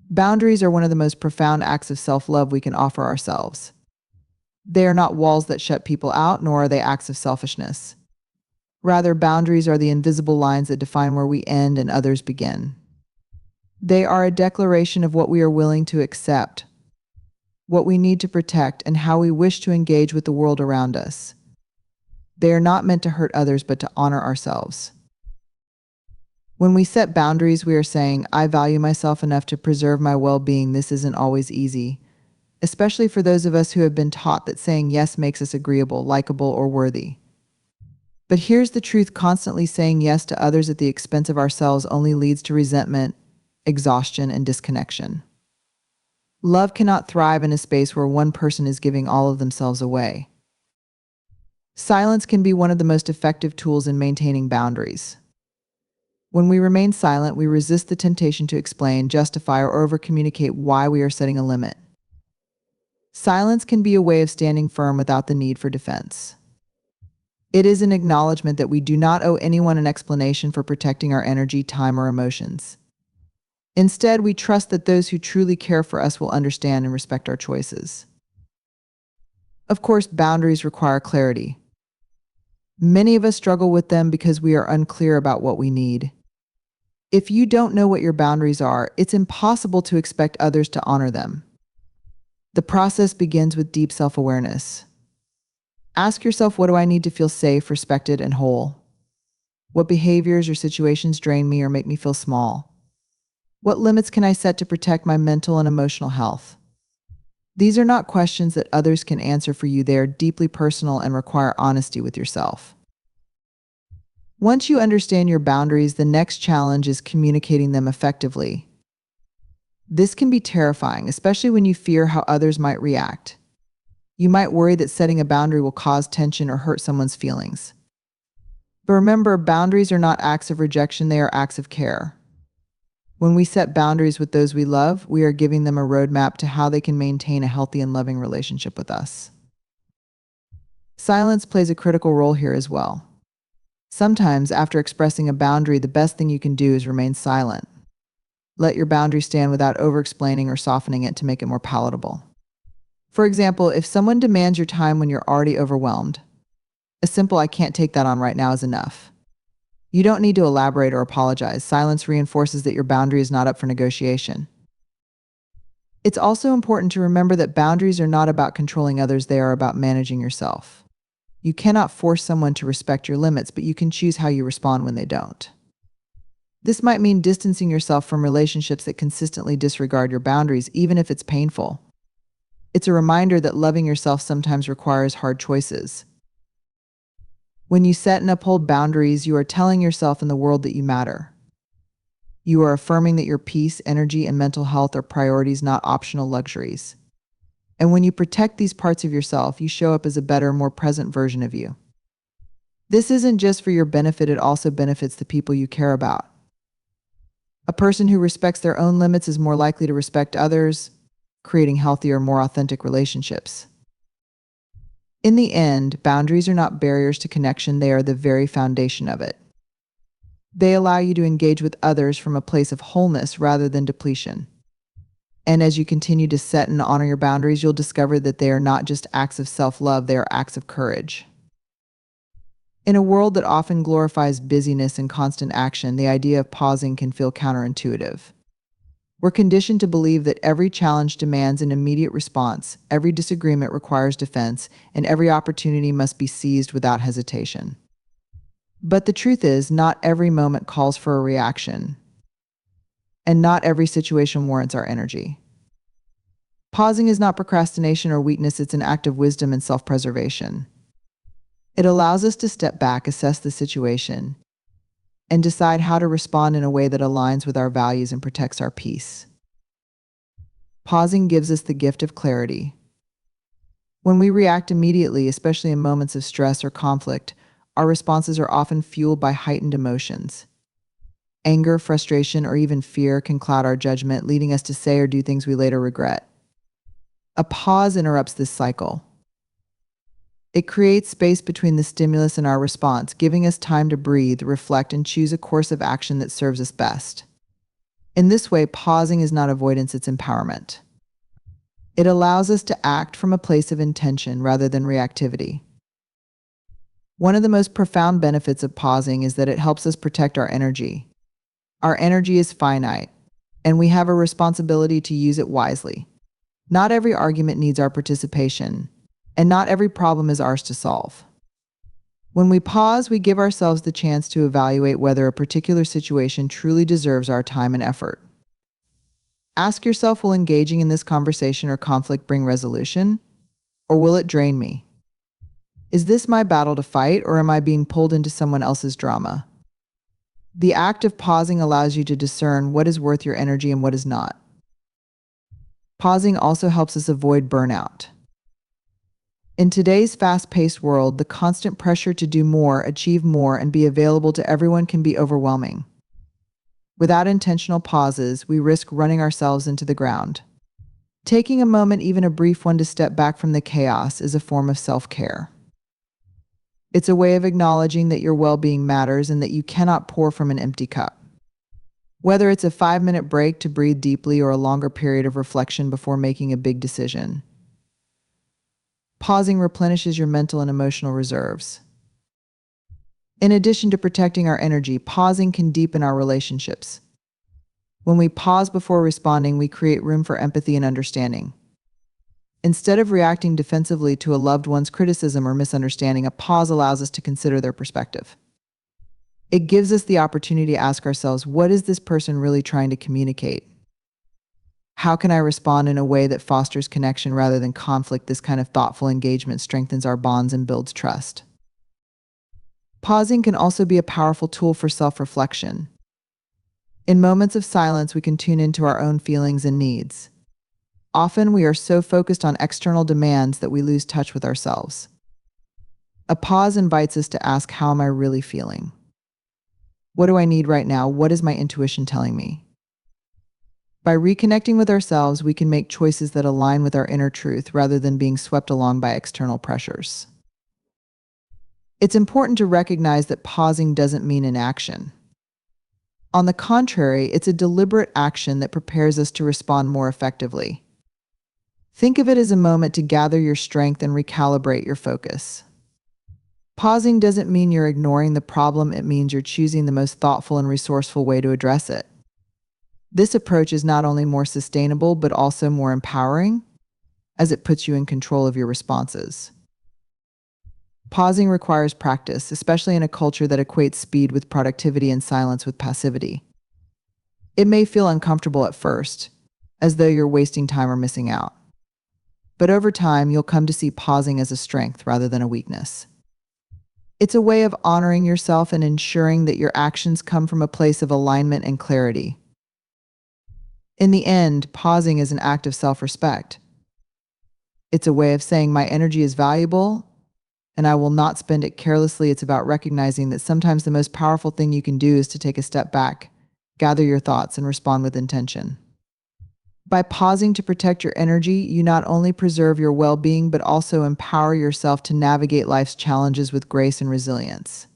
Boundaries are one of the most profound acts of self-love we can offer ourselves. They are not walls that shut people out, nor are they acts of selfishness. Rather, boundaries are the invisible lines that define where we end and others begin. They are a declaration of what we are willing to accept, what we need to protect, and how we wish to engage with the world around us. They are not meant to hurt others, but to honor ourselves. When we set boundaries, we are saying, I value myself enough to preserve my well-being. This isn't always easy, especially for those of us who have been taught that saying yes makes us agreeable, likable, or worthy. But here's the truth: constantly saying yes to others at the expense of ourselves only leads to resentment, exhaustion, and disconnection. Love cannot thrive in a space where one person is giving all of themselves away. Silence can be one of the most effective tools in maintaining boundaries. When we remain silent, we resist the temptation to explain, justify, or over-communicate why we are setting a limit. Silence can be a way of standing firm without the need for defense. It is an acknowledgement that we do not owe anyone an explanation for protecting our energy, time, or emotions. Instead, we trust that those who truly care for us will understand and respect our choices. Of course, boundaries require clarity. Many of us struggle with them because we are unclear about what we need. If you don't know what your boundaries are, it's impossible to expect others to honor them. The process begins with deep self-awareness. Ask yourself, what do I need to feel safe, respected, and whole? What behaviors or situations drain me or make me feel small? What limits can I set to protect my mental and emotional health? These are not questions that others can answer for you. They are deeply personal and require honesty with yourself. Once you understand your boundaries, the next challenge is communicating them effectively. This can be terrifying, especially when you fear how others might react. You might worry that setting a boundary will cause tension or hurt someone's feelings. But remember, boundaries are not acts of rejection, they are acts of care. When we set boundaries with those we love, we are giving them a roadmap to how they can maintain a healthy and loving relationship with us. Silence plays a critical role here as well. Sometimes, after expressing a boundary, the best thing you can do is remain silent. Let your boundary stand without over-explaining or softening it to make it more palatable. For example, if someone demands your time when you're already overwhelmed, a simple "I can't take that on right now" is enough. You don't need to elaborate or apologize. Silence reinforces that your boundary is not up for negotiation. It's also important to remember that boundaries are not about controlling others, they are about managing yourself. You cannot force someone to respect your limits, but you can choose how you respond when they don't. This might mean distancing yourself from relationships that consistently disregard your boundaries, even if it's painful. It's a reminder that loving yourself sometimes requires hard choices. When you set and uphold boundaries, you are telling yourself and the world that you matter. You are affirming that your peace, energy, and mental health are priorities, not optional luxuries. And when you protect these parts of yourself, you show up as a better, more present version of you. This isn't just for your benefit, it also benefits the people you care about. A person who respects their own limits is more likely to respect others, creating healthier, more authentic relationships. In the end, boundaries are not barriers to connection, they are the very foundation of it. They allow you to engage with others from a place of wholeness rather than depletion. And as you continue to set and honor your boundaries, you'll discover that they are not just acts of self-love, they are acts of courage. In a world that often glorifies busyness and constant action, the idea of pausing can feel counterintuitive. We're conditioned to believe that every challenge demands an immediate response, every disagreement requires defense, and every opportunity must be seized without hesitation. But the truth is, not every moment calls for a reaction, and not every situation warrants our energy. Pausing is not procrastination or weakness, it's an act of wisdom and self-preservation. It allows us to step back, assess the situation, and decide how to respond in a way that aligns with our values and protects our peace. Pausing gives us the gift of clarity. When we react immediately, especially in moments of stress or conflict, our responses are often fueled by heightened emotions. Anger, frustration, or even fear can cloud our judgment, leading us to say or do things we later regret. A pause interrupts this cycle. It creates space between the stimulus and our response, giving us time to breathe, reflect, and choose a course of action that serves us best. In this way, pausing is not avoidance, it's empowerment. It allows us to act from a place of intention rather than reactivity. One of the most profound benefits of pausing is that it helps us protect our energy. Our energy is finite, and we have a responsibility to use it wisely. Not every argument needs our participation, and not every problem is ours to solve. When we pause, we give ourselves the chance to evaluate whether a particular situation truly deserves our time and effort. Ask yourself, will engaging in this conversation or conflict bring resolution, or will it drain me? Is this my battle to fight, or am I being pulled into someone else's drama? The act of pausing allows you to discern what is worth your energy and what is not. Pausing also helps us avoid burnout. In today's fast-paced world, the constant pressure to do more, achieve more, and be available to everyone can be overwhelming. Without intentional pauses, we risk running ourselves into the ground. Taking a moment, even a brief one, to step back from the chaos is a form of self-care. It's a way of acknowledging that your well-being matters and that you cannot pour from an empty cup. Whether it's a 5-minute break to breathe deeply or a longer period of reflection before making a big decision, pausing replenishes your mental and emotional reserves. In addition to protecting our energy, pausing can deepen our relationships. When we pause before responding, we create room for empathy and understanding. Instead of reacting defensively to a loved one's criticism or misunderstanding, a pause allows us to consider their perspective. It gives us the opportunity to ask ourselves, what is this person really trying to communicate? How can I respond in a way that fosters connection rather than conflict? This kind of thoughtful engagement strengthens our bonds and builds trust. Pausing can also be a powerful tool for self-reflection. In moments of silence, we can tune into our own feelings and needs. Often, we are so focused on external demands that we lose touch with ourselves. A pause invites us to ask, how am I really feeling? What do I need right now? What is my intuition telling me? By reconnecting with ourselves, we can make choices that align with our inner truth rather than being swept along by external pressures. It's important to recognize that pausing doesn't mean inaction. On the contrary, it's a deliberate action that prepares us to respond more effectively. Think of it as a moment to gather your strength and recalibrate your focus. Pausing doesn't mean you're ignoring the problem, it means you're choosing the most thoughtful and resourceful way to address it. This approach is not only more sustainable, but also more empowering, as it puts you in control of your responses. Pausing requires practice, especially in a culture that equates speed with productivity and silence with passivity. It may feel uncomfortable at first, as though you're wasting time or missing out. But over time, you'll come to see pausing as a strength rather than a weakness. It's a way of honoring yourself and ensuring that your actions come from a place of alignment and clarity. In the end, pausing is an act of self-respect. It's a way of saying my energy is valuable, and I will not spend it carelessly. It's about recognizing that sometimes the most powerful thing you can do is to take a step back, gather your thoughts, and respond with intention. By pausing to protect your energy, you not only preserve your well-being, but also empower yourself to navigate life's challenges with grace and resilience.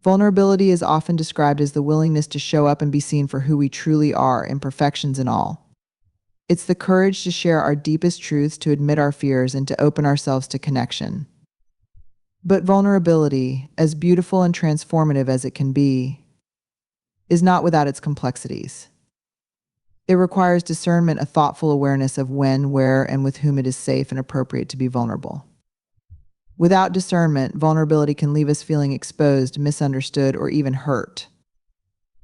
Vulnerability is often described as the willingness to show up and be seen for who we truly are, imperfections and all. It's the courage to share our deepest truths, to admit our fears, and to open ourselves to connection. But vulnerability, as beautiful and transformative as it can be, is not without its complexities. It requires discernment, a thoughtful awareness of when, where, and with whom it is safe and appropriate to be vulnerable. Without discernment, vulnerability can leave us feeling exposed, misunderstood, or even hurt.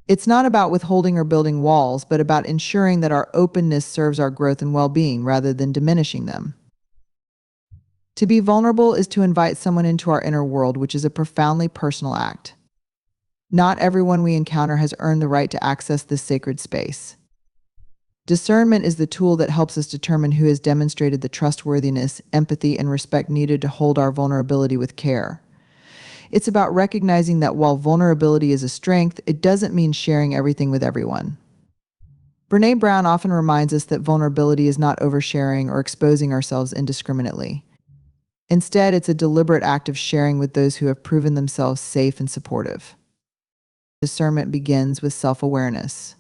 It's not about withholding or building walls, but about ensuring that our openness serves our growth and well-being rather than diminishing them. To be vulnerable is to invite someone into our inner world, which is a profoundly personal act. Not everyone we encounter has earned the right to access this sacred space. Discernment is the tool that helps us determine who has demonstrated the trustworthiness, empathy, and respect needed to hold our vulnerability with care. It's about recognizing that while vulnerability is a strength, it doesn't mean sharing everything with everyone. Brené Brown often reminds us that vulnerability is not oversharing or exposing ourselves indiscriminately. Instead, it's a deliberate act of sharing with those who have proven themselves safe and supportive. Discernment begins with self-awareness.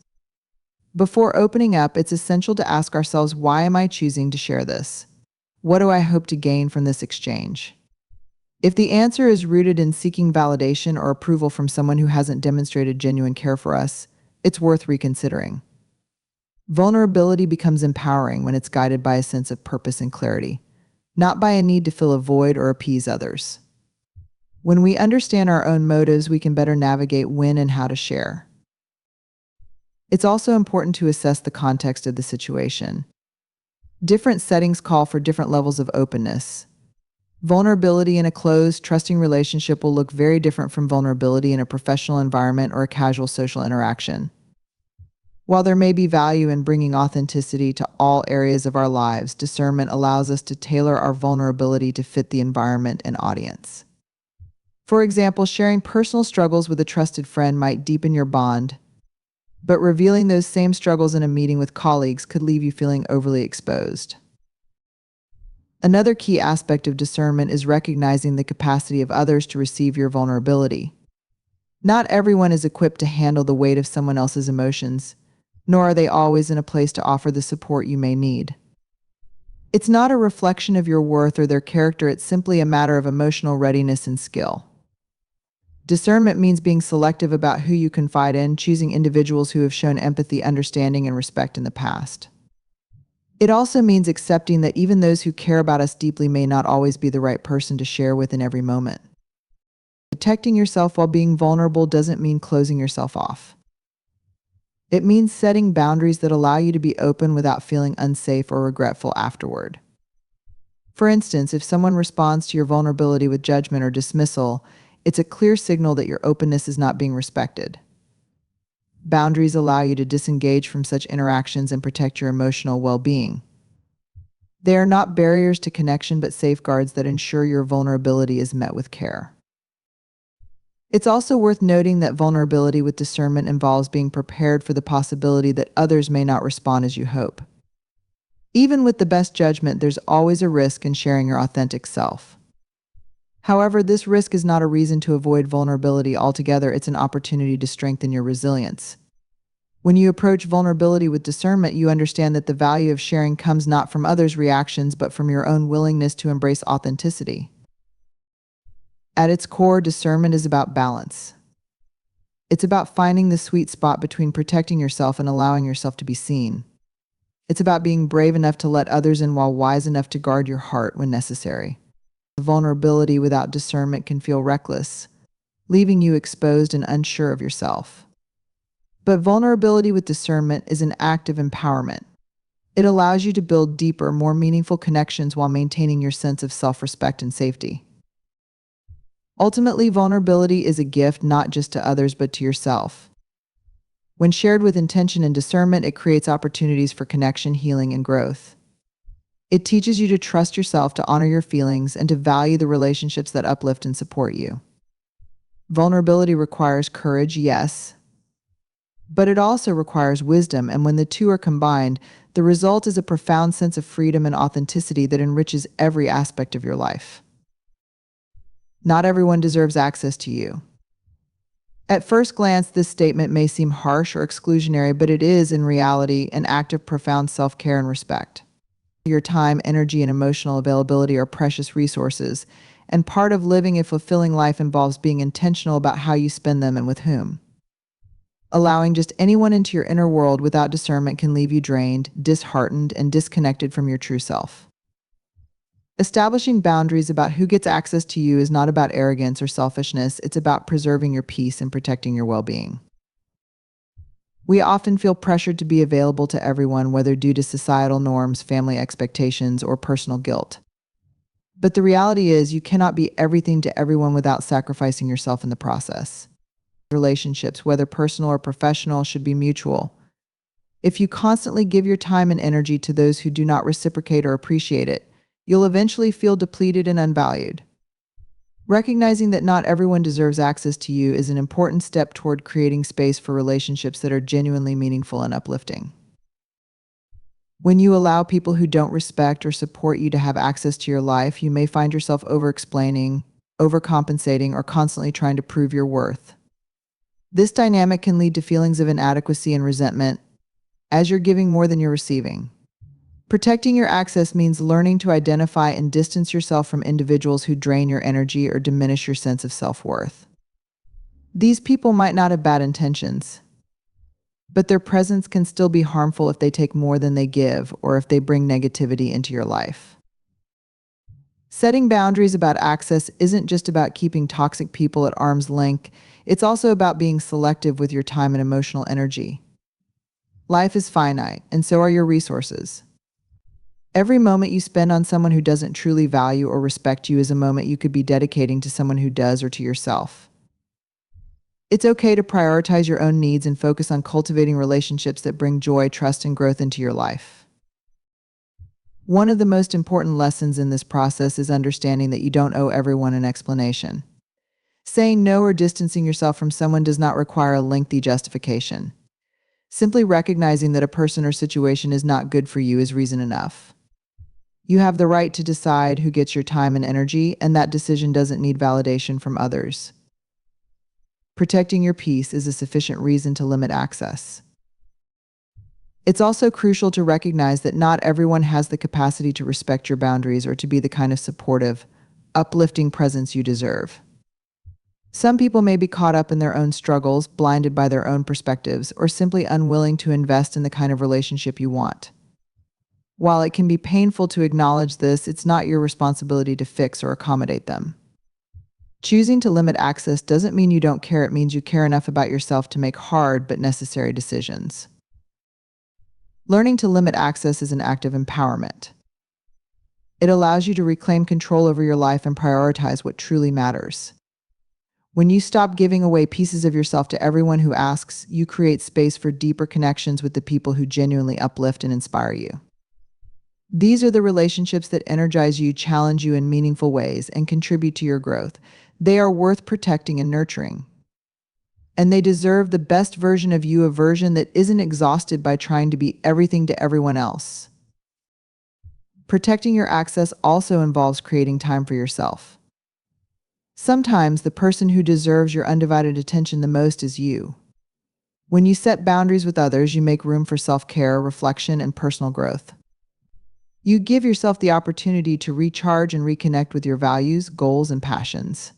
Before opening up, it's essential to ask ourselves, why am I choosing to share this? What do I hope to gain from this exchange? If the answer is rooted in seeking validation or approval from someone who hasn't demonstrated genuine care for us, it's worth reconsidering. Vulnerability becomes empowering when it's guided by a sense of purpose and clarity, not by a need to fill a void or appease others. When we understand our own motives, we can better navigate when and how to share. It's also important to assess the context of the situation. Different settings call for different levels of openness. Vulnerability in a closed, trusting relationship will look very different from vulnerability in a professional environment or a casual social interaction. While there may be value in bringing authenticity to all areas of our lives, discernment allows us to tailor our vulnerability to fit the environment and audience. For example, sharing personal struggles with a trusted friend might deepen your bond, but revealing those same struggles in a meeting with colleagues could leave you feeling overly exposed. Another key aspect of discernment is recognizing the capacity of others to receive your vulnerability. Not everyone is equipped to handle the weight of someone else's emotions, nor are they always in a place to offer the support you may need. It's not a reflection of your worth or their character, it's simply a matter of emotional readiness and skill. Discernment means being selective about who you confide in, choosing individuals who have shown empathy, understanding, and respect in the past. It also means accepting that even those who care about us deeply may not always be the right person to share with in every moment. Protecting yourself while being vulnerable doesn't mean closing yourself off. It means setting boundaries that allow you to be open without feeling unsafe or regretful afterward. For instance, if someone responds to your vulnerability with judgment or dismissal, it's a clear signal that your openness is not being respected. Boundaries allow you to disengage from such interactions and protect your emotional well-being. They are not barriers to connection, but safeguards that ensure your vulnerability is met with care. It's also worth noting that vulnerability with discernment involves being prepared for the possibility that others may not respond as you hope. Even with the best judgment, there's always a risk in sharing your authentic self. However, this risk is not a reason to avoid vulnerability altogether, it's an opportunity to strengthen your resilience. When you approach vulnerability with discernment, you understand that the value of sharing comes not from others' reactions, but from your own willingness to embrace authenticity. At its core, discernment is about balance. It's about finding the sweet spot between protecting yourself and allowing yourself to be seen. It's about being brave enough to let others in while wise enough to guard your heart when necessary. Vulnerability without discernment can feel reckless, leaving you exposed and unsure of yourself. But vulnerability with discernment is an act of empowerment. It allows you to build deeper, more meaningful connections while maintaining your sense of self-respect and safety. Ultimately, vulnerability is a gift not just to others but to yourself. When shared with intention and discernment, it creates opportunities for connection, healing, and growth. It teaches you to trust yourself, to honor your feelings, and to value the relationships that uplift and support you. Vulnerability requires courage, yes, but it also requires wisdom, and when the two are combined, the result is a profound sense of freedom and authenticity that enriches every aspect of your life. Not everyone deserves access to you. At first glance, this statement may seem harsh or exclusionary, but it is, in reality, an act of profound self-care and respect. Your time, energy, and emotional availability are precious resources, and part of living a fulfilling life involves being intentional about how you spend them and with whom. Allowing just anyone into your inner world without discernment can leave you drained, disheartened, and disconnected from your true self. Establishing boundaries about who gets access to you is not about arrogance or selfishness, it's about preserving your peace and protecting your well-being. We often feel pressured to be available to everyone, whether due to societal norms, family expectations, or personal guilt. But the reality is, you cannot be everything to everyone without sacrificing yourself in the process. Relationships, whether personal or professional, should be mutual. If you constantly give your time and energy to those who do not reciprocate or appreciate it, you'll eventually feel depleted and unvalued. Recognizing that not everyone deserves access to you is an important step toward creating space for relationships that are genuinely meaningful and uplifting. When you allow people who don't respect or support you to have access to your life, you may find yourself over-explaining, overcompensating, or constantly trying to prove your worth. This dynamic can lead to feelings of inadequacy and resentment, as you're giving more than you're receiving. Protecting your access means learning to identify and distance yourself from individuals who drain your energy or diminish your sense of self-worth. These people might not have bad intentions, but their presence can still be harmful if they take more than they give or if they bring negativity into your life. Setting boundaries about access isn't just about keeping toxic people at arm's length, it's also about being selective with your time and emotional energy. Life is finite, and so are your resources. Every moment you spend on someone who doesn't truly value or respect you is a moment you could be dedicating to someone who does or to yourself. It's okay to prioritize your own needs and focus on cultivating relationships that bring joy, trust, and growth into your life. One of the most important lessons in this process is understanding that you don't owe everyone an explanation. Saying no or distancing yourself from someone does not require a lengthy justification. Simply recognizing that a person or situation is not good for you is reason enough. You have the right to decide who gets your time and energy, and that decision doesn't need validation from others. Protecting your peace is a sufficient reason to limit access. It's also crucial to recognize that not everyone has the capacity to respect your boundaries or to be the kind of supportive, uplifting presence you deserve. Some people may be caught up in their own struggles, blinded by their own perspectives, or simply unwilling to invest in the kind of relationship you want. While it can be painful to acknowledge this, it's not your responsibility to fix or accommodate them. Choosing to limit access doesn't mean you don't care, it means you care enough about yourself to make hard but necessary decisions. Learning to limit access is an act of empowerment. It allows you to reclaim control over your life and prioritize what truly matters. When you stop giving away pieces of yourself to everyone who asks, you create space for deeper connections with the people who genuinely uplift and inspire you. These are the relationships that energize you, challenge you in meaningful ways, and contribute to your growth. They are worth protecting and nurturing. And they deserve the best version of you, a version that isn't exhausted by trying to be everything to everyone else. Protecting your access also involves creating time for yourself. Sometimes the person who deserves your undivided attention the most is you. When you set boundaries with others, you make room for self-care, reflection, and personal growth. You give yourself the opportunity to recharge and reconnect with your values, goals, and passions.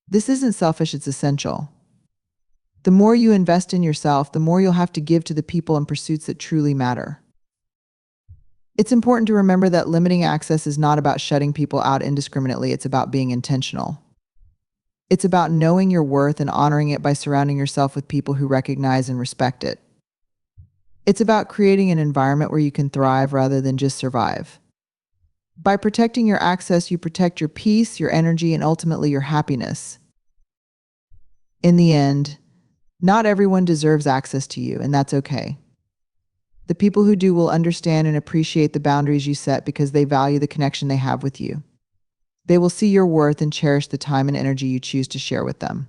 This isn't selfish, it's essential. The more you invest in yourself, the more you'll have to give to the people and pursuits that truly matter. It's important to remember that limiting access is not about shutting people out indiscriminately, it's about being intentional. It's about knowing your worth and honoring it by surrounding yourself with people who recognize and respect it. It's about creating an environment where you can thrive rather than just survive. By protecting your access, you protect your peace, your energy, and ultimately your happiness. In the end, not everyone deserves access to you, and that's okay. The people who do will understand and appreciate the boundaries you set because they value the connection they have with you. They will see your worth and cherish the time and energy you choose to share with them.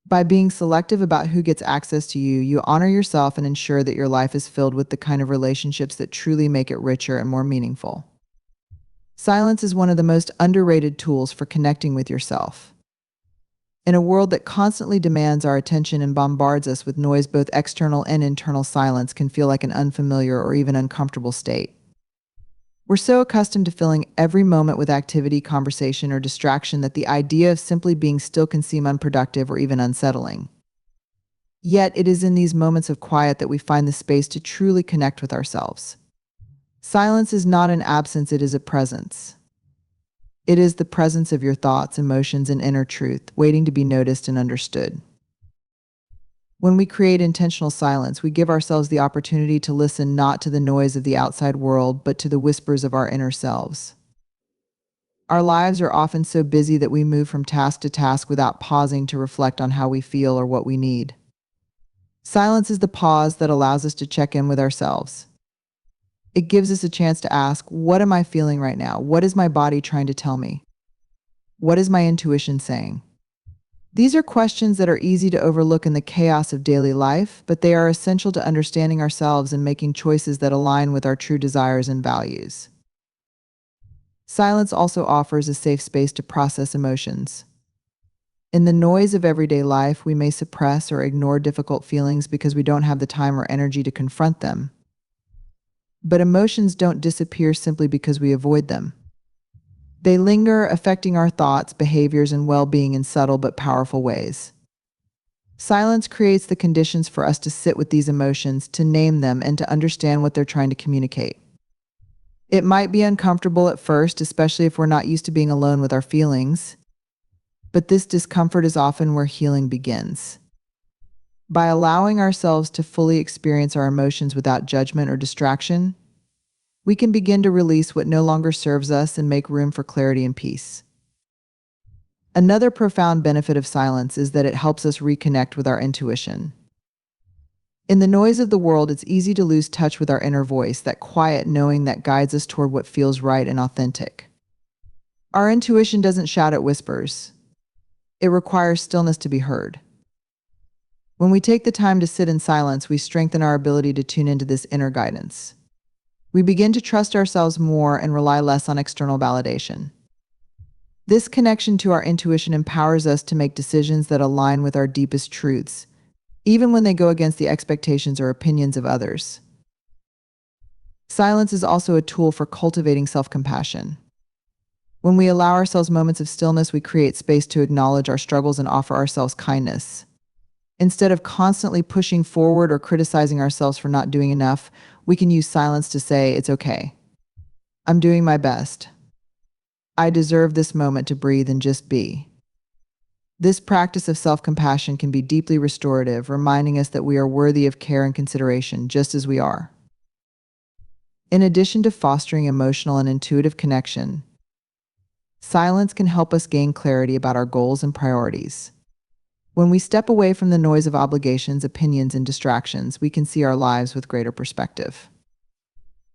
By being selective about who gets access to you, you honor yourself and ensure that your life is filled with the kind of relationships that truly make it richer and more meaningful. Silence is one of the most underrated tools for connecting with yourself. In a world that constantly demands our attention and bombards us with noise, both external and internal, silence can feel like an unfamiliar or even uncomfortable state. We're so accustomed to filling every moment with activity, conversation, or distraction that the idea of simply being still can seem unproductive or even unsettling. Yet it is in these moments of quiet that we find the space to truly connect with ourselves. Silence is not an absence, it is a presence. It is the presence of your thoughts, emotions, and inner truth, waiting to be noticed and understood. When we create intentional silence, we give ourselves the opportunity to listen not to the noise of the outside world, but to the whispers of our inner selves. Our lives are often so busy that we move from task to task without pausing to reflect on how we feel or what we need. Silence is the pause that allows us to check in with ourselves. It gives us a chance to ask, what am I feeling right now? What is my body trying to tell me? What is my intuition saying? These are questions that are easy to overlook in the chaos of daily life, but they are essential to understanding ourselves and making choices that align with our true desires and values. Silence also offers a safe space to process emotions. In the noise of everyday life, we may suppress or ignore difficult feelings because we don't have the time or energy to confront them. But emotions don't disappear simply because we avoid them. They linger, affecting our thoughts, behaviors, and well-being in subtle but powerful ways. Silence creates the conditions for us to sit with these emotions, to name them, and to understand what they're trying to communicate. It might be uncomfortable at first, especially if we're not used to being alone with our feelings, but this discomfort is often where healing begins. By allowing ourselves to fully experience our emotions without judgment or distraction, we can begin to release what no longer serves us and make room for clarity and peace. Another profound benefit of silence is that it helps us reconnect with our intuition. In the noise of the world, it's easy to lose touch with our inner voice, that quiet knowing that guides us toward what feels right and authentic. Our intuition doesn't shout at whispers. It requires stillness to be heard. When we take the time to sit in silence, we strengthen our ability to tune into this inner guidance. We begin to trust ourselves more and rely less on external validation. This connection to our intuition empowers us to make decisions that align with our deepest truths, even when they go against the expectations or opinions of others. Silence is also a tool for cultivating self-compassion. When we allow ourselves moments of stillness, we create space to acknowledge our struggles and offer ourselves kindness. Instead of constantly pushing forward or criticizing ourselves for not doing enough, we can use silence to say, "It's okay. I'm doing my best. I deserve this moment to breathe and just be." This practice of self-compassion can be deeply restorative, reminding us that we are worthy of care and consideration just as we are. In addition to fostering emotional and intuitive connection, silence can help us gain clarity about our goals and priorities. When we step away from the noise of obligations, opinions, and distractions, we can see our lives with greater perspective.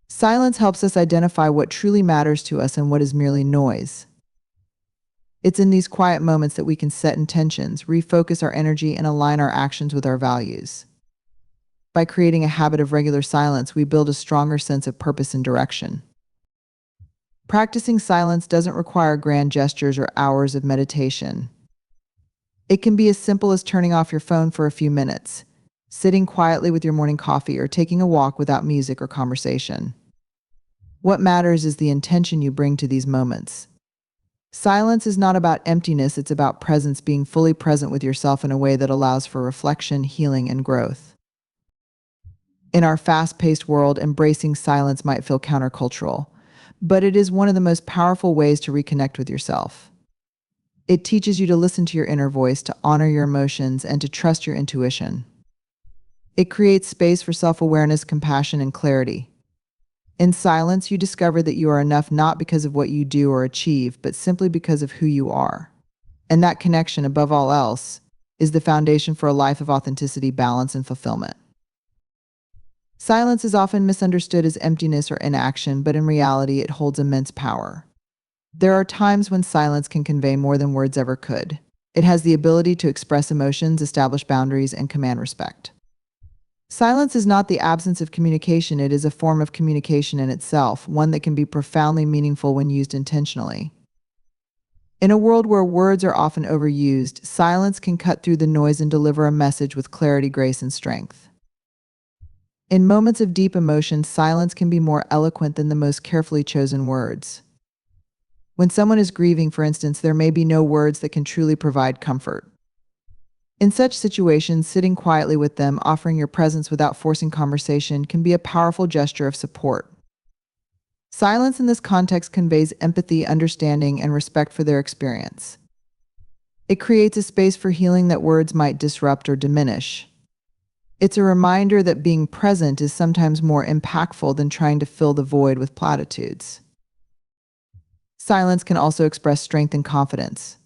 Silence helps us identify what truly matters to us and what is merely noise. It's in these quiet moments that we can set intentions, refocus our energy, and align our actions with our values. By creating a habit of regular silence, we build a stronger sense of purpose and direction. Practicing silence doesn't require grand gestures or hours of meditation. It can be as simple as turning off your phone for a few minutes, sitting quietly with your morning coffee, or taking a walk without music or conversation. What matters is the intention you bring to these moments. Silence is not about emptiness, it's about presence, being fully present with yourself in a way that allows for reflection, healing, and growth. In our fast-paced world, embracing silence might feel countercultural, but it is one of the most powerful ways to reconnect with yourself. It teaches you to listen to your inner voice, to honor your emotions, and to trust your intuition. It creates space for self-awareness, compassion, and clarity. In silence, you discover that you are enough not because of what you do or achieve, but simply because of who you are. And that connection, above all else, is the foundation for a life of authenticity, balance, and fulfillment. Silence is often misunderstood as emptiness or inaction, but in reality, it holds immense power. There are times when silence can convey more than words ever could. It has the ability to express emotions, establish boundaries, and command respect. Silence is not the absence of communication, it is a form of communication in itself, one that can be profoundly meaningful when used intentionally. In a world where words are often overused, silence can cut through the noise and deliver a message with clarity, grace, and strength. In moments of deep emotion, silence can be more eloquent than the most carefully chosen words. When someone is grieving, for instance, there may be no words that can truly provide comfort. In such situations, sitting quietly with them, offering your presence without forcing conversation, can be a powerful gesture of support. Silence in this context conveys empathy, understanding, and respect for their experience. It creates a space for healing that words might disrupt or diminish. It's a reminder that being present is sometimes more impactful than trying to fill the void with platitudes. Silence can also express strength and confidence.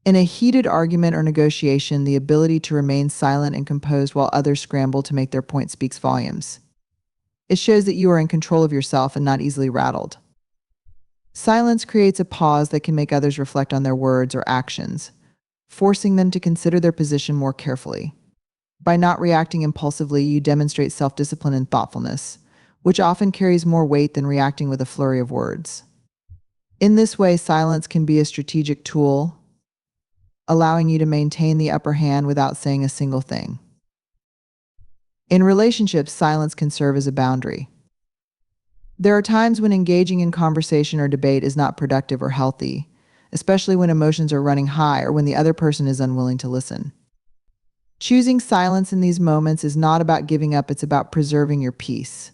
In a heated argument or negotiation, the ability to remain silent and composed while others scramble to make their point speaks volumes. It shows that you are in control of yourself and not easily rattled. Silence creates a pause that can make others reflect on their words or actions, forcing them to consider their position more carefully. By not reacting impulsively, you demonstrate self-discipline and thoughtfulness, which often carries more weight than reacting with a flurry of words. In this way, silence can be a strategic tool, allowing you to maintain the upper hand without saying a single thing. In relationships, silence can serve as a boundary. There are times when engaging in conversation or debate is not productive or healthy, especially when emotions are running high or when the other person is unwilling to listen. Choosing silence in these moments is not about giving up, it's about preserving your peace.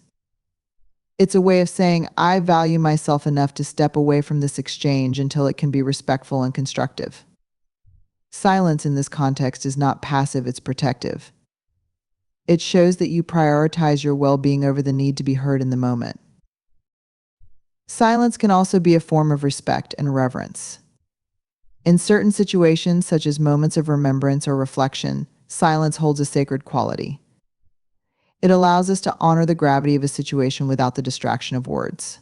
It's a way of saying, I value myself enough to step away from this exchange until it can be respectful and constructive. Silence in this context is not passive, it's protective. It shows that you prioritize your well-being over the need to be heard in the moment. Silence can also be a form of respect and reverence. In certain situations, such as moments of remembrance or reflection, silence holds a sacred quality. It allows us to honor the gravity of a situation without the distraction of words.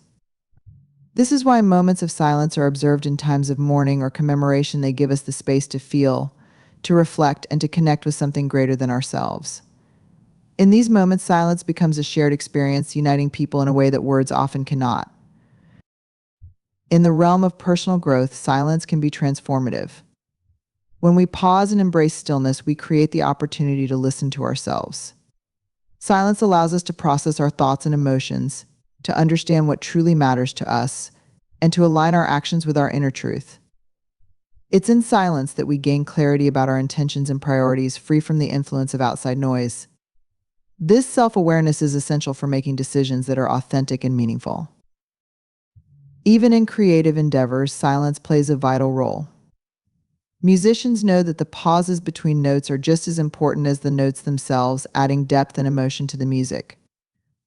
This is why moments of silence are observed in times of mourning or commemoration. They give us the space to feel, to reflect, and to connect with something greater than ourselves. In these moments, silence becomes a shared experience, uniting people in a way that words often cannot. In the realm of personal growth, silence can be transformative. When we pause and embrace stillness, we create the opportunity to listen to ourselves. Silence allows us to process our thoughts and emotions, to understand what truly matters to us, and to align our actions with our inner truth. It's in silence that we gain clarity about our intentions and priorities, free from the influence of outside noise. This self-awareness is essential for making decisions that are authentic and meaningful. Even in creative endeavors, silence plays a vital role. Musicians know that the pauses between notes are just as important as the notes themselves, adding depth and emotion to the music.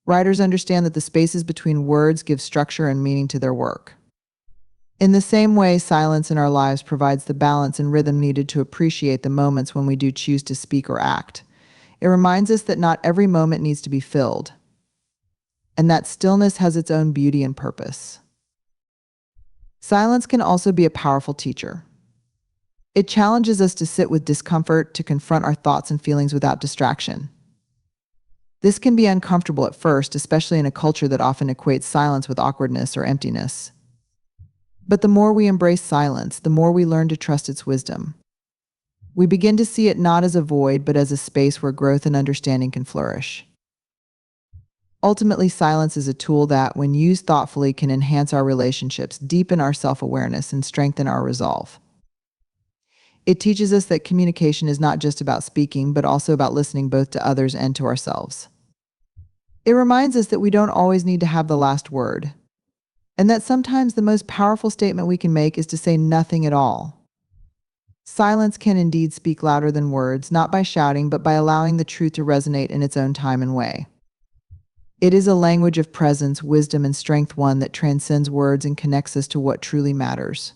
Writers understand that the spaces between words give structure and meaning to their work. In the same way, silence in our lives provides the balance and rhythm needed to appreciate the moments when we do choose to speak or act. It reminds us that not every moment needs to be filled, and that stillness has its own beauty and purpose. Silence can also be a powerful teacher. It challenges us to sit with discomfort, to confront our thoughts and feelings without distraction. This can be uncomfortable at first, especially in a culture that often equates silence with awkwardness or emptiness. But the more we embrace silence, the more we learn to trust its wisdom. We begin to see it not as a void, but as a space where growth and understanding can flourish. Ultimately, silence is a tool that, when used thoughtfully, can enhance our relationships, deepen our self-awareness, and strengthen our resolve. It teaches us that communication is not just about speaking, but also about listening both to others and to ourselves. It reminds us that we don't always need to have the last word, and that sometimes the most powerful statement we can make is to say nothing at all. Silence can indeed speak louder than words, not by shouting, but by allowing the truth to resonate in its own time and way. It is a language of presence, wisdom, and strength, one that transcends words and connects us to what truly matters.